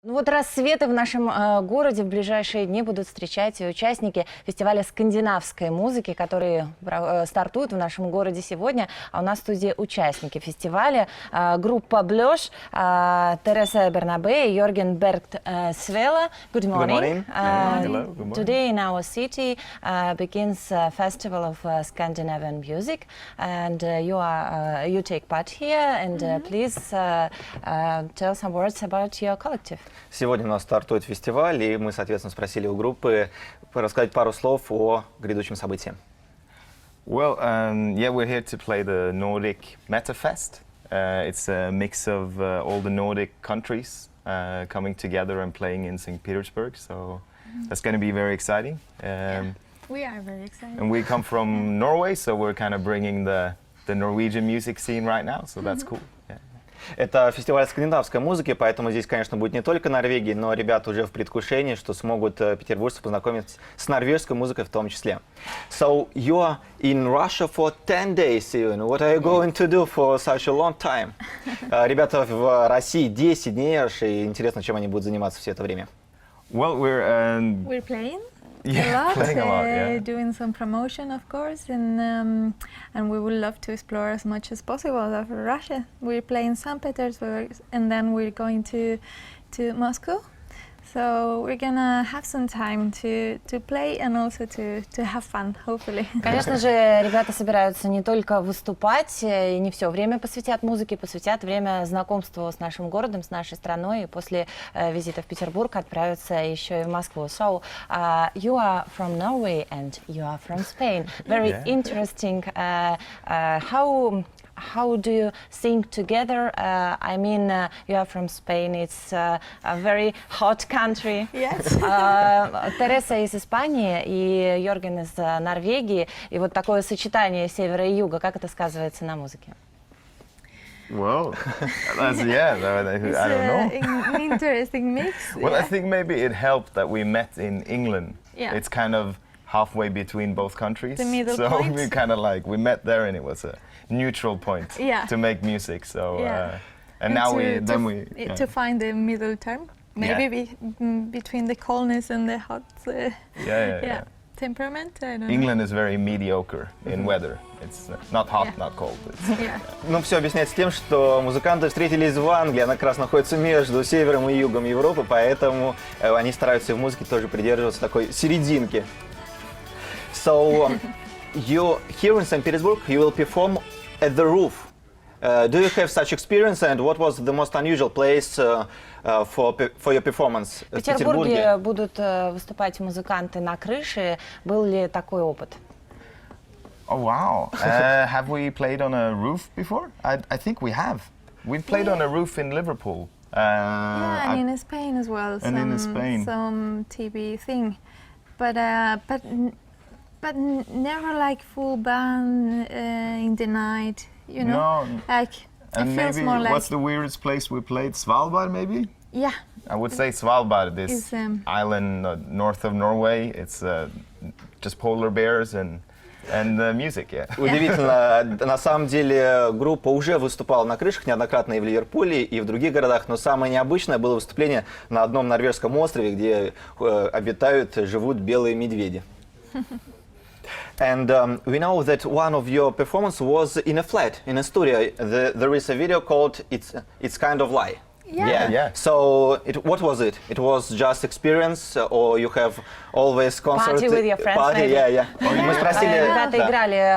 Ну вот рассветы в нашем городе в ближайшие дни будут встречать участники фестиваля скандинавской музыки, который стартует в нашем городе сегодня. А у нас в студии участники фестиваля. Группа Blosh, Тереса Бернабе и Йорген Бергт Свела. Good morning. Hello. Good morning. Today in our city begins a festival of Scandinavian music, and you take part here. And please tell some words about your collective. Сегодня у нас стартует фестиваль, и мы, соответственно, спросили у группы рассказать пару слов о грядущем событии. Well, yeah, we're here to play the Nordic Meta Fest. It's a mix of all the Nordic countries coming together and playing in St. Petersburg, so that's going to be very exciting. We are very excited. And we come from Norway, so we're kind of bringing the Norwegian music scene right now, so that's cool. Yeah. Это фестиваль скандинавской музыки, поэтому здесь, конечно, будет не только Норвегия, но ребята уже в предвкушении, что смогут петербуржцы познакомиться с норвежской музыкой в том числе. So you are in Russia for 10 days even. What are you going to do for such a long time? Ребята в России 10 дней аж, и интересно, чем они будут заниматься все это время. Well, We're playing. yeah, playing a lot, yeah. Doing some promotion, of course, and we would love to explore as much as possible of Russia. We're playing St. Petersburg, and then we're going to Moscow. So we're gonna have some time to play and also to have fun, hopefully. Конечно же, ребята собираются не только выступать, и не все время посвятят музыке, посвятят время знакомству с нашим городом, с нашей страной, и после визита в Петербург отправятся еще и в Москву. So, you are from Norway and you are from Spain. Very interesting. How do you sing together? I mean, you are from Spain. It's a very hot country. Yes. Тереса из Испании и Йорген из Норвегии. И вот такое сочетание севера и юга, как это сказывается на музыке? Well, that's, I don't know. An interesting mix. Well, I think maybe it helped that we met in England. Yeah. It's kind of halfway between both countries. The middle so point. we kind of we met there, and it was a neutral point to make music. So and now to find the middle term, maybe between the coldness and the hot. Temperament. I don't know. England is very mediocre in weather. It's not hot, not cold. Ну, все объясняется тем, что музыканты встретились в Англии, она как раз находится между севером и югом Европы, поэтому они стараются в музыке тоже придерживаться такой серединки. So, you here in St. Petersburg, you will perform at the roof. Do you have such experience, and what was the most unusual place for your performance В Петербурге будут выступать музыканты на крыше. Был ли такой опыт? Oh wow! Have we played on a roof before? I think we have. We played on a roof in Liverpool. And in Spain as well. And in Spain. Some TV thing, but never like full band in the night. You know, No. like And it feels maybe more like what's the weirdest place we played? Svalbard, maybe? yeah. I would say Svalbard, this Is, island north of Norway. It's just polar bears and music, yeah. Удивительно, на самом деле группа уже выступала на крышах неоднократно и в Ливерпуле, и в других городах, но самое необычное было выступление на одном норвежском острове, где живут белые медведи. And we know that one of your performances was in a flat, in a studio. There is a video called It's Kind of Lie. Yeah. So what was it? It was just experience, or you have always concert? Party with your friends, Party, maybe. Мы спросили. Ребята играли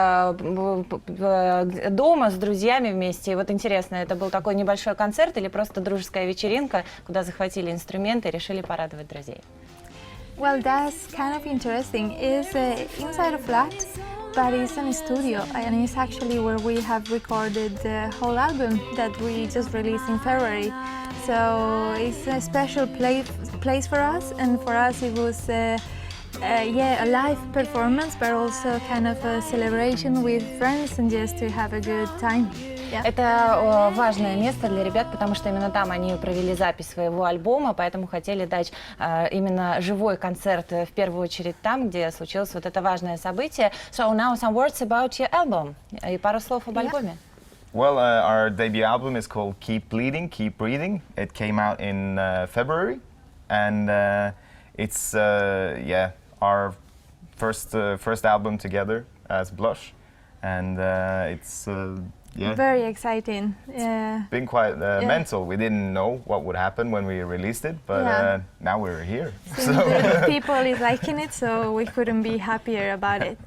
дома с друзьями вместе. И вот интересно, это был такой небольшой концерт или просто дружеская вечеринка, куда захватили инструменты и решили порадовать друзей? Well, that's kind of interesting. It's inside a flat, but it's in a studio, and it's actually where we have recorded the whole album that we just released in February. So it's a special place for us, and for us it was a live performance, but also kind of a celebration with friends and just to have a good time. Yeah. Это важное место для ребят, потому что именно там они провели запись своего альбома, поэтому хотели дать именно живой концерт в первую очередь там, где случилось вот это важное событие. So now some words about your album. И пару слов об альбоме. Well, our debut album is called Keep Bleeding, Keep Breathing. It came out in February, and it's our first album together as Blosh, and it's Very exciting. been quite mental. We didn't know what would happen when we released it, but now we're here. Seems that people is liking it, so we couldn't be happier about it.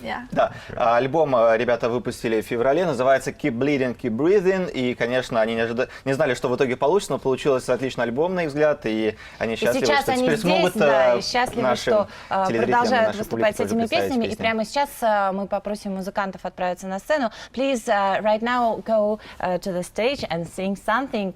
Yeah. Да, альбом ребята выпустили в феврале, называется Keep Bleeding, Keep Breathing, и, конечно, они не знали, что в итоге получится, но получился отличный альбом, на их взгляд, и они счастливы, сейчас что они теперь здесь, смогут да, и счастливы, нашим что телезрителям, продолжают нашей выступать с публике тоже этими представить песнями. И песни. прямо сейчас мы попросим музыкантов отправиться на сцену. Please, right now, go to the stage and sing something.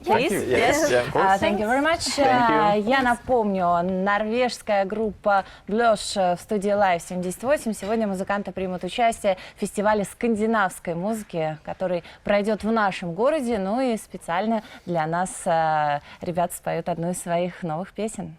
Please. Yes, yeah, of course. Thank you very much. Thank you. Я напомню, норвежская группа Blosh в студии Live 78. Сегодня музыканты примут участие в фестивале скандинавской музыки, который пройдет в нашем городе. Ну и специально для нас ребята споют одну из своих новых песен.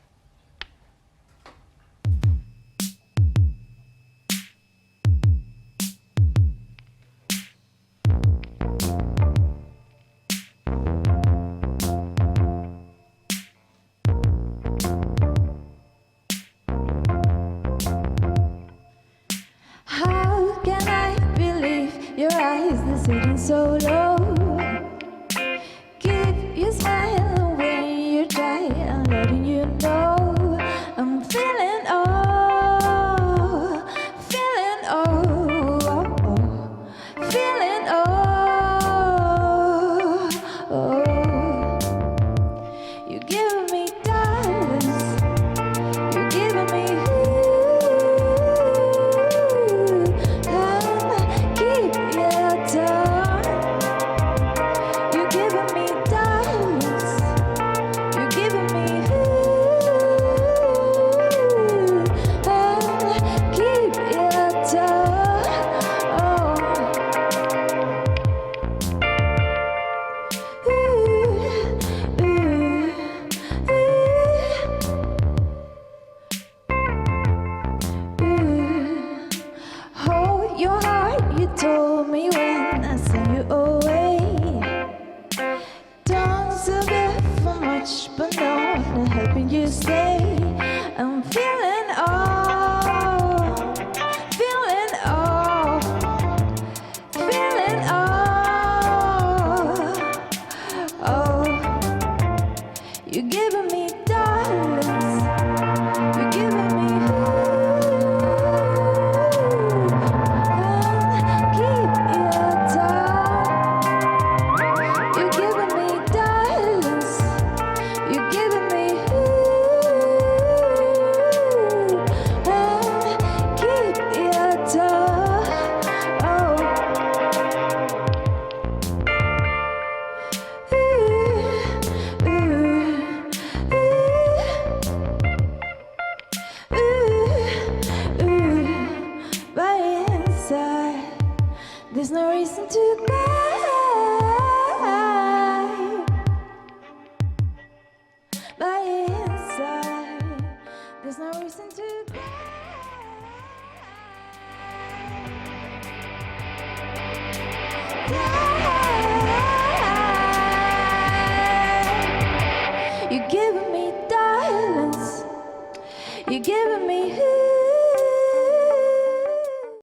How can I believe your eyes are sitting so low? Keep your smile when you try, I'm letting you know I'm feeling feeling feeling you giving me darkness, you giving me keep your tongue. You giving me darkness, you giving me keep your tongue. Hold your heart, you told me when I sent you away. Don't deserve it for much, but no one helping you stay. I'm feeling feeling feeling you giving me darkness, you giving me keep your tongue. You giving me darkness, you giving me keep your tongue. By inside, there's no reason to cry. By inside, there's no reason to cry.